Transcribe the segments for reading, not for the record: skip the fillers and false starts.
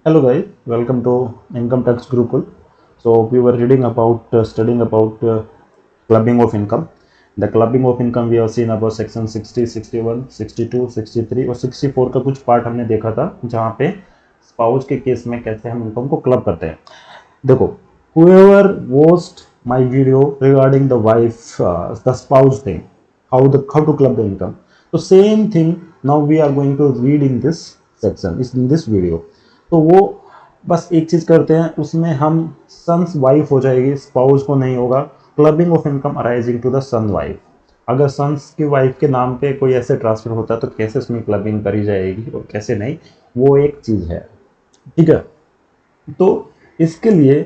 Hello guys, welcome to Income Tax Gurukul. So we were reading about studying about clubbing of income. The clubbing of income we have seen about section 60, 61, 62, 63 और 64 का कुछ part हमने देखा था जहाँ पे spouse के case में कैसे हम इनकम को क्लब करते हैं. देखो, whoever watched my video regarding the wife, the spouse thing, how to club the income. So same thing now we are going to read in this section, is in this video. तो वो बस एक चीज करते हैं, उसमें हम sons wife हो जाएगी, स्पाउस को नहीं होगा. Clubbing of income arising to the son wife. अगर सन्स की वाइफ के नाम पे कोई ऐसे ट्रांसफर होता है तो कैसे उसमें क्लबिंग करी जाएगी और कैसे नहीं, वो एक चीज है. ठीक है, तो इसके लिए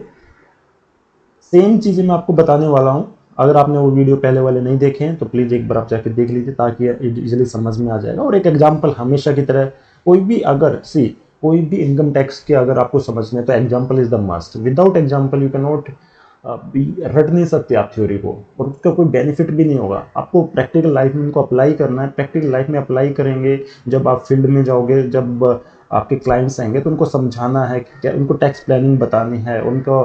सेम चीजें मैं आपको बताने वाला हूं. अगर आपने वो वीडियो पहले वाले नहीं देखे हैं तो प्लीज एक बार आप जाके देख लीजिए ताकि इजीली समझ में आ जाएगा. और एक एग्जांपल हमेशा की तरह, कोई भी अगर कोई भी इनकम टैक्स के अगर आपको समझने तो example is the must. Without example you can not, रट नहीं सकते आप थ्योरी को, और उसका कोई बेनिफिट भी नहीं होगा. आपको प्रैक्टिकल लाइफ में उनको अप्लाई करना है. प्रैक्टिकल लाइफ में अप्लाई करेंगे जब आप फील्ड में जाओगे, जब आपके क्लाइंट्स आएंगे तो उनको समझाना है कि उनको टैक्स प्लानिंग बतानी है, उनको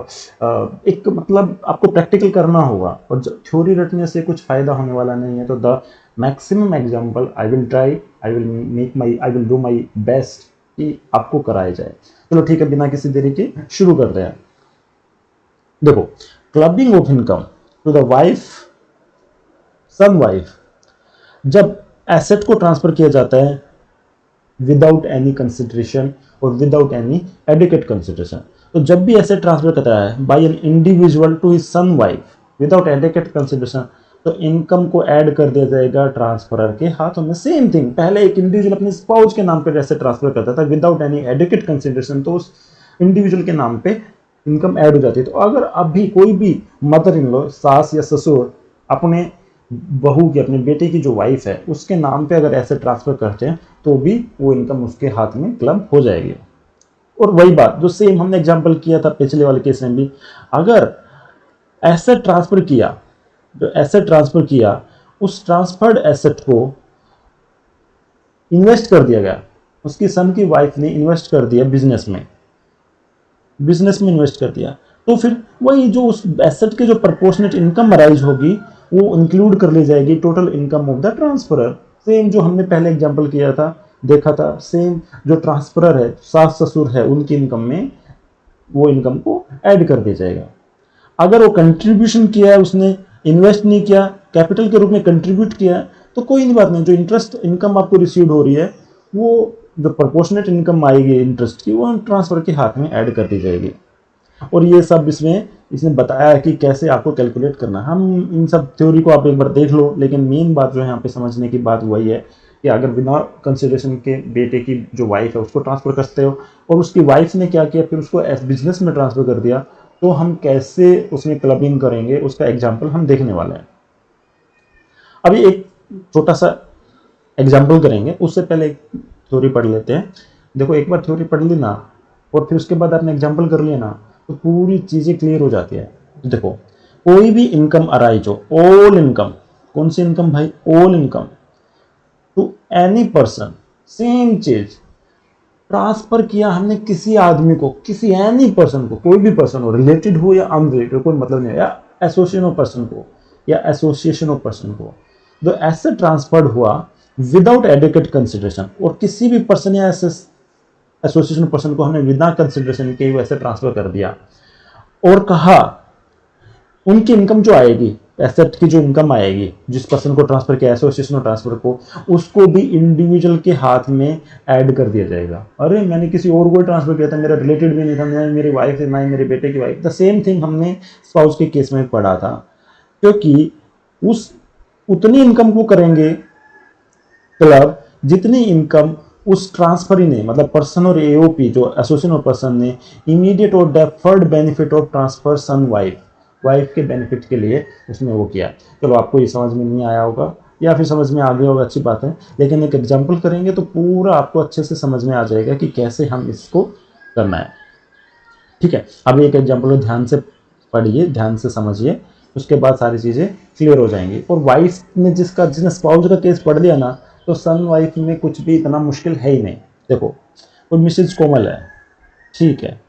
एक मतलब आपको प्रैक्टिकल करना होगा. और थ्योरी रटने से कुछ फायदा होने वाला नहीं है. तो the maximum example I will try, I will do my best कि आपको कराया जाए. चलो ठीक है, बिना किसी देरी के शुरू करते हैं. देखो, clubbing of income to the wife, son wife, जब एसेट को ट्रांसफर किया जाता है विदाउट एनी कंसिडरेशन और विदाउट एनी एडिकेट कंसिडरेशन. तो जब भी एसेट ट्रांसफर करता है by an individual to his son wife without adequate consideration, तो इनकम को ऐड कर दिया जाएगा ट्रांसफरर के हाथों में. सेम थिंग, पहले एक इंडिविजुअल अपने स्पाउस के नाम पे जैसे ट्रांसफर करता था विदाउट एनी एडिकेट कंसिडरेशन, तो उस इंडिविजुअल के नाम पे इनकम ऐड हो जाती है. तो अगर अभी कोई भी मदर इन लॉ, सास या ससुर, अपने बहू की, अपने बेटे की जो वाइफ है उसके नाम पे अगर ऐसे ट्रांसफर करते हैं तो भी वो इनकम उसके हाथ में क्लब हो जाएगी. और वही बात जो सेम हमने एग्जांपल किया था पिछले वाले केस में भी, अगर एसेट ट्रांसफर किया, जो एसेट ट्रांसफर किया उस ट्रांसफर्ड एसेट को इन्वेस्ट कर दिया गया, उसकी सन की वाइफ ने इन्वेस्ट कर दिया बिजनेस में इन्वेस्ट कर दिया, तो फिर वही जो उस एसेट के जो प्रपोर्शनेट इनकम अराइज होगी वो इंक्लूड कर ली जाएगी total income of the transferor. Same जो हमने पहले एग्जांपल किया था, देखा था, सेम जो ट्रांसफरर है, सास ससुर है, उनकी इनकम में वो इनकम को ऐड कर दिया जाएगा. अगर वो कंट्रीब्यूशन किया है, उसने इन्वेस्ट नहीं किया, कैपिटल के रूप में कंट्रीब्यूट किया है, तो कोई नहीं, बात नहीं. जो इंटरेस्ट इनकम आपको रिसीव हो रही है, वो जो प्रोपोर्शनेट इनकम आएगी इंटरेस्ट की, वो ट्रांसफर के हाथ में ऐड कर दी जाएगी. और ये सब इसने बताया है कि कैसे आपको कैलकुलेट करना. हम इन सब थ्योरी को आप एक बार देख लो, लेकिन मेन बात जो है यहाँ पे समझने की बात वही है कि अगर बिना कंसिडरेशन के बेटे की जो वाइफ है उसको ट्रांसफर करते हो और उसकी वाइफ ने क्या किया, फिर उसको बिजनेस में ट्रांसफर कर दिया, तो हम कैसे उसमें क्लबिंग करेंगे उसका एग्जाम्पल हम देखने वाले हैं. अभी एक छोटा सा एग्जाम्पल करेंगे, उससे पहले एक थ्योरी पढ़ लेते हैं. देखो, एक बार थ्योरी पढ़ ली ना और फिर उसके बाद आपने एग्जाम्पल कर लिया ना, तो पूरी चीजें क्लियर हो जाती है. तो देखो, कोई भी इनकम अराइज हो, ऑल इनकम, कौन सी इनकम भाई, all income to any person, same चीज ट्रांसफर किया हमने किसी आदमी को, किसी एनी पर्सन को, कोई भी पर्सन हो, रिलेटेड हो या अनरिलेटेड, कोई मतलब नहीं, या एसोसिएशन ऑफ पर्सन को, या एसोसिएशन ऑफ पर्सन को, जो एसेट ट्रांसफर्ड हुआ विदाउट एडिकेट कंसिडरेशन, और किसी भी पर्सन या एसोसिएशन पर्सन को हमने विदाउट कंसिडरेशन के वैसे ट्रांसफर कर दिया, और कहा उनकी इनकम जो आएगी, एसेट की जो इनकम आएगी, जिस पर्सन को ट्रांसफर किया, एसोसिएशन और ट्रांसफर को, उसको भी इंडिविजुअल के हाथ में ऐड कर दिया जाएगा. अरे मैंने किसी और को ट्रांसफर किया था, मेरा रिलेटेड भी नहीं था, ना मेरी वाइफ थी, ना मेरे बेटे की वाइफ. द सेम थिंग हमने स्पाउस के केस में पढ़ा था, क्योंकि उतनी इनकम को करेंगे क्लब जितनी इनकम उस ट्रांसफर ने, मतलब पर्सन और एओपी जो एसोसिएशन ऑफ पर्सन ने इमीडिएट और deferred benefit of transfer son wife के बेनिफिट के लिए उसने वो किया. चलो, आपको ये समझ में नहीं आया होगा या फिर समझ में आ गया होगा, अच्छी बात है, लेकिन एक एग्जांपल करेंगे तो पूरा आपको अच्छे से समझ में आ जाएगा कि कैसे हम इसको करना है. ठीक है, अब एक एग्जांपल ध्यान से पढ़िए, ध्यान से समझिए, उसके बाद सारी चीजें क्लियर हो जाएंगी. और वाइफ ने जिसने स्पाउस का केस पढ़ लिया ना, तो सन वाइफ में कुछ भी इतना मुश्किल है ही नहीं. देखो, कोई मिसेज कोमल है, ठीक है,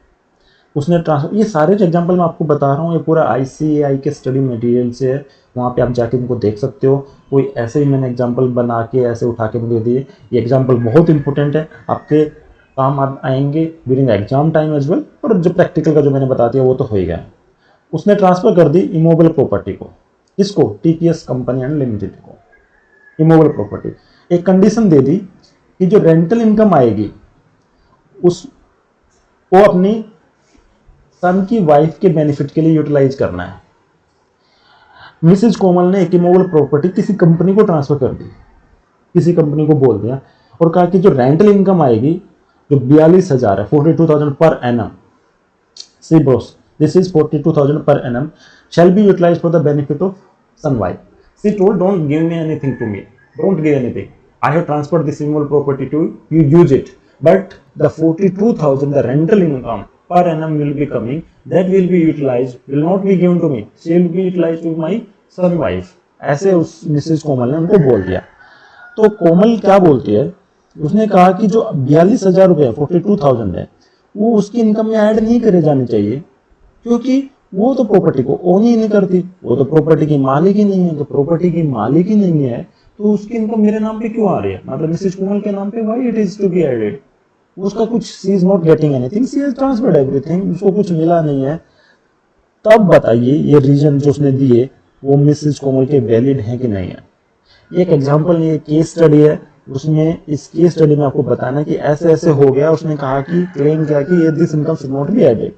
उसने ट्रांसफर, ये सारे जो एग्जांपल मैं आपको बता रहा हूँ ये पूरा ICAI के स्टडी मटेरियल से है, वहाँ पे आप जाके उनको देख सकते हो। कोई ऐसे ही मैंने एग्जांपल बना के ऐसे उठा के मुझे दिए, ये एग्जांपल बहुत इंपॉर्टेंट है, आपके काम आएंगे during exam time as well, और जो प्रैक्टिकल का जो मैंने बता दिया वो तो हो ही गया। उसने ट्रांसफर कर दी इमोबल प्रॉपर्टी को, इसको TPS कंपनी एंड लिमिटेड को, इमोबल प्रॉपर्टी। एक कंडीशन दे दी कि जो रेंटल इनकम आएगी उस वो अपनी सन की वाइफ के बेनिफिट के लिए यूटिलाइज करना है। मिसेज कोमल ने एक इमोबल प्रॉपर्टी किसी कंपनी को ट्रांसफर कर दी, किसी कंपनी को बोल दिया और कहा कि जो रेंटल इनकम आएगी जो 42,000 है, 42,000 per annum, see boss this is 42,000 per annum shall be utilized for the benefit of son wife. She told, don't give me anything to me, don't give anything, I have transferred this immovable property to you, use it, but the 42,000 the rental income per annum will be coming, that will be utilized, will not be given to me, she will be utilized to my son wife. ऐसे उस Mrs कोमल ने उनको बोल दिया। तो कोमल क्या बोलती है, उसने कहा कि जो 42,000 रुपए 42,000 है वो उसकी इनकम में ऐड नहीं करे जाने चाहिए, क्योंकि वो तो प्रॉपर्टी को ओन ही नहीं करती, वो तो प्रॉपर्टी की मालिक ही नहीं है। तो प्रॉपर्टी की मालिक ही नहीं है तो उसकी इनकम मेरे नाम पे क्यों आ रही है, मतलब मिसेज कोमल के नाम पे, why it is to be added. उसका कुछ, she is not getting anything, she has transferred everything, उसको कुछ मिला नहीं है। तब बताइए ये रीजन जो उसने दिए वो मिसेज कोमल के वैलिड है कि नहीं है। एक एग्जांपल, ये केस स्टडी है, उसमें इस केस स्टडी में आपको बताना कि ऐसे ऐसे हो गया। उसने कहा कि क्लेम किया कि ये this income should not be added.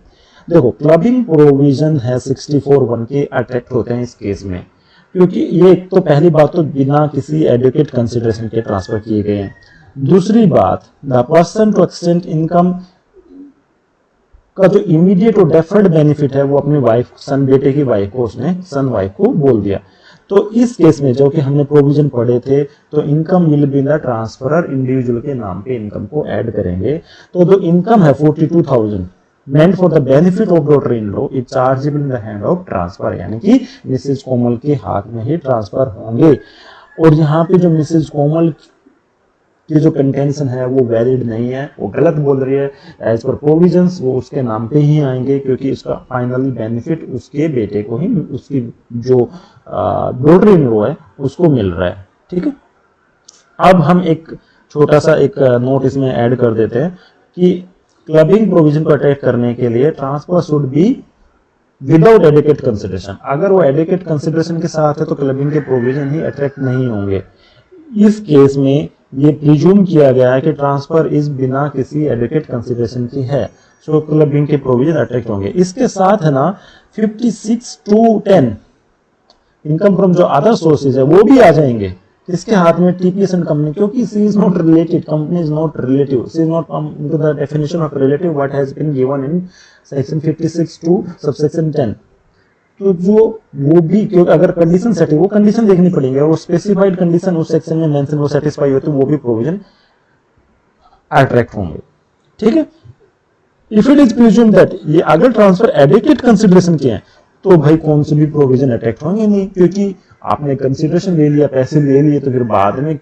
देखो क्लबिंग प्रोविजन है 64(1) के अट्रैक्ट होते हैं इस केस में, क्योंकि ये एक तो पहली बात तो बिना किसी एडुकेट कंसिडरेशन के ट्रांसफर किए गए हैं। दूसरी बात, the person to extend income का जो इमीडिएट और डेफर्ड बेनिफिट है वो अपनी वाइफ, सन बेटे की वाइफ को, उसने सन वाइफ को बोल दिया। तो इस केस में जो कि हमने प्रोविजन पढ़े थे, तो income will be the transferor individual के नाम पे इनकम को ऐड करेंगे। तो जो इनकम है 42,000 meant for the benefit of daughter-in-law is chargeable in the hand of transfer, यानी कि मिसेज कोमल के हाथ में ही ट्रांसफर होंगे। और यहाँ पे जो मिसेज कोमल की जो कंटेंशन है वो वैलिड नहीं है, वो गलत बोल रही है। एज पर प्रोविजंस वो उसके नाम पे ही आएंगे, क्योंकि उसका फाइनली बेनिफिट उसके बेटे को ही, उसकी जो डॉटर इन लॉ है उसको मिल रहा है। ठीक है, अब हम एक छोटा सा एक नोट इसमें ऐड कर देते हैं कि क्लबिंग प्रोविजन को अटैक करने के लिए transfer should be without adequate consideration. अगर वो एडुकेट कंसिडरेशन के साथ है तो क्लबिंग के प्रोविजन ही अट्रैक्ट नहीं होंगे। इस केस में ये प्रिज्यूम किया गया है कि ट्रांसफर इस बिना किसी एडुकेट कंसिडरेशन की है, सो क्लबिंग के प्रोविजन अट्रैक्ट होंगे। इसके साथ है ना 56(2)(10) इनकम फ्रॉम जो अदर सोर्सेज है वो भी आ जाएंगे इसके हाथ में, TPS एंड कंपनी, क्योंकि she is not related, company is not relative, she is not come into the definition of relative what has been given in section 56(2) subsection 10। तो जो वो भी, क्योंकि अगर कंडीशन सेट है वो कंडीशन देखनी पड़ेगी, वो स्पेसिफाइड कंडीशन उस सेक्शन में मेंशन वो सेटिस्फाई हो तो वो भी प्रोविजन अट्रैक्ट होंगे। ठीक है, if it is presume that ये अगर ट्रांसफर एडुकेट कंसिडरेशन के हैं तो भाई कौन से भी प्रोविजन अट्रैक्ट होंगे नहीं, क्योंकि आपने कंसिडरेशन ले लिया, पैसे ले लिए, तो फिर बाद में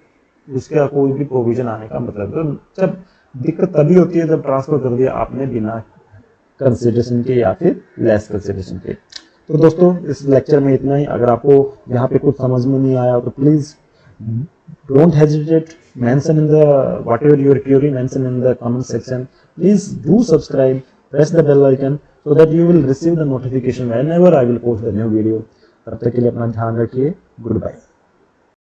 उसका कोई भी प्रोविजन आने का मतलब, तो जब दिक्कत तभी होती है जब ट्रांसफर कर दिया आपने बिना कंसिडरेशन के या फिर लेस कंसिडरेशन के। तो दोस्तों इस लेक्चर में इतना ही। अगर आपको यहाँ पे कुछ समझ में नहीं आया तो please don't hesitate, mention in the whatever your query, mention in the comment section. Please do subscribe, press the bell icon so that you will receive the notification whenever I will post the new video. तब तक के लिए अपना ध्यान रखिए, good bye.